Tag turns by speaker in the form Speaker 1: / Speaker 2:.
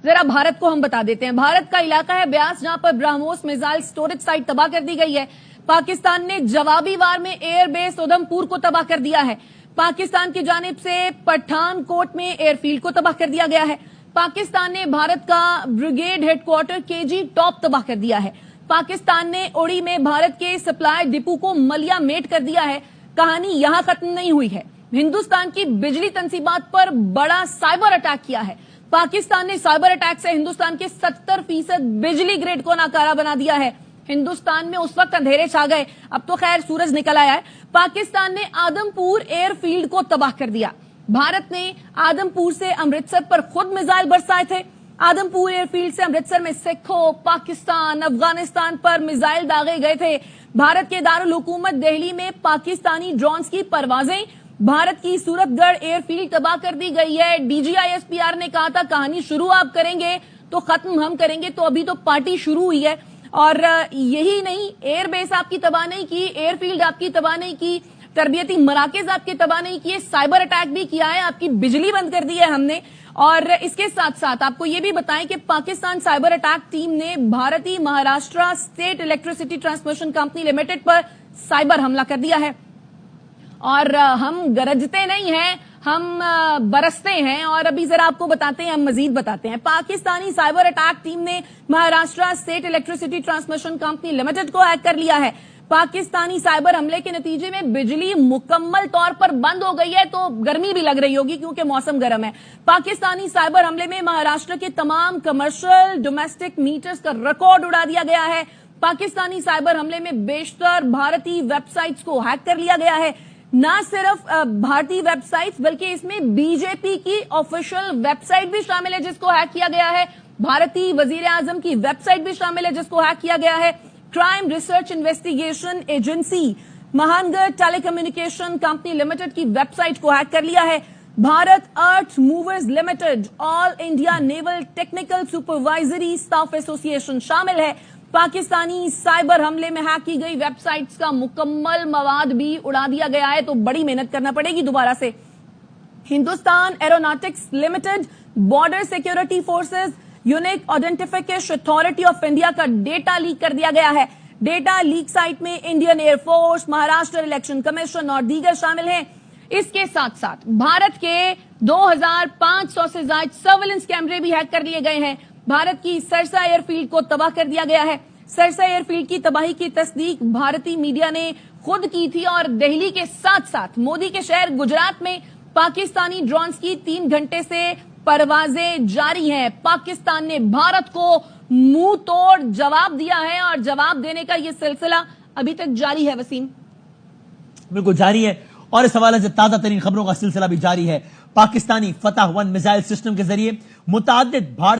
Speaker 1: जरा भारत को हम बता देते हैं। भारत का इलाका है ब्यास, जहां पर ब्रह्मोस मिसाइल स्टोरेज साइट तबाह कर दी गई है। पाकिस्तान ने जवाबी वार में एयरबेस उधमपुर को तबाह कर दिया है। पाकिस्तान की जानिब से पठानकोट में एयरफील्ड को तबाह कर दिया गया है। पाकिस्तान ने भारत का ब्रिगेड हेडक्वार्टर केजी टॉप तबाह कर दिया है। पाकिस्तान ने उड़ी में भारत के सप्लाई डिपो को मलिया मेट कर दिया है। कहानी यहां खत्म नहीं हुई है। हिंदुस्तान की बिजली तंसीबात पर बड़ा साइबर अटैक किया है। पाकिस्तान ने साइबर अटैक से हिंदुस्तान के 70% बिजली ग्रिड को नाकारा बना दिया है। हिंदुस्तान में उस वक्त अंधेरे छा गए, अब तो खैर सूरज निकल आया है। पाकिस्तान ने आदमपुर एयरफील्ड को तबाह कर दिया। भारत ने आदमपुर से अमृतसर पर खुद मिसाइल बरसाए थे। आदमपुर एयरफील्ड से अमृतसर में सिखों, पाकिस्तान, अफगानिस्तान पर मिसाइल दागे गए थे। भारत के दारुल हुकूमत दिल्ली में पाकिस्तानी ड्रोन्स की परवाजें, भारत की सूरतगढ़ एयरफील्ड तबाह कर दी गई है। डीजीआईएसपीआर ने कहा था कहानी शुरू आप करेंगे तो खत्म हम करेंगे, तो अभी तो पार्टी शुरू हुई है। और यही नहीं, एयरबेस आपकी तबाह नहीं की, एयरफील्ड आपकी तबाह नहीं की, तरबियती मराकज आपकी तबाह नहीं किए, साइबर अटैक भी किया है, आपकी बिजली बंद कर दी है हमने। और इसके साथ साथ आपको ये भी बताएं कि पाकिस्तान साइबर अटैक टीम ने भारतीय Maharashtra state electricity transmission company limited पर साइबर हमला कर दिया है। और हम गरजते नहीं हैं, हम बरसते हैं। और अभी जरा आपको बताते हैं, हम मजीद बताते हैं। पाकिस्तानी साइबर अटैक टीम ने Maharashtra state electricity transmission company limited को हैक कर लिया है। पाकिस्तानी साइबर हमले के नतीजे में बिजली मुकम्मल तौर पर बंद हो गई है, तो गर्मी भी लग रही होगी क्योंकि मौसम गर्म है। पाकिस्तानी साइबर हमले में महाराष्ट्र के तमाम कमर्शियल डोमेस्टिक मीटर्स का रिकॉर्ड उड़ा दिया गया है। पाकिस्तानी साइबर हमले में बेशतर भारतीय वेबसाइट्स को हैक कर लिया गया है। न सिर्फ भारतीय वेबसाइट्स बल्कि इसमें बीजेपी की ऑफिशियल वेबसाइट भी शामिल है जिसको हैक किया गया है। भारतीय वजीर आजम की वेबसाइट भी शामिल है जिसको हैक किया गया है। Crime research investigation agency Mahanagar telecommunication company limited की वेबसाइट को हैक कर लिया है। Bharat earth movers limited, all India naval technical supervisory staff association शामिल है। पाकिस्तानी साइबर हमले में हैक की गई वेबसाइट्स का मुकम्मल मवाद भी उड़ा दिया गया है, तो बड़ी मेहनत करना पड़ेगी दोबारा से। Hindustan aeronautics limited, border security forces, unique identification authority of India का डेटा लीक कर दिया गया है। डेटा लीक साइट में Indian air force, Maharashtra election commission और दीगर शामिल हैं। इसके साथ साथ भारत के 2500 से ज्यादा सर्विलेंस कैमरे भी हैक कर लिए गए हैं। भारत की सरसा एयरफील्ड को तबाह कर दिया गया है। सरसा एयरफील्ड की तबाही की तस्दीक भारतीय मीडिया ने खुद की थी। और दिल्ली के साथ साथ मोदी के शहर गुजरात में पाकिस्तानी ड्रोन्स की 3 घंटे से परवाजें जारी हैं। पाकिस्तान ने भारत को मुंह तोड़ जवाब दिया है और जवाब देने का यह सिलसिला अभी तक जारी है। वसीम,
Speaker 2: बिल्कुल जारी है और इस हवाले से ताजा तरीन खबरों का सिलसिला भी जारी है। पाकिस्तानी फतह 1 मिसाइल सिस्टम के जरिए मुताद्दिद भारतीय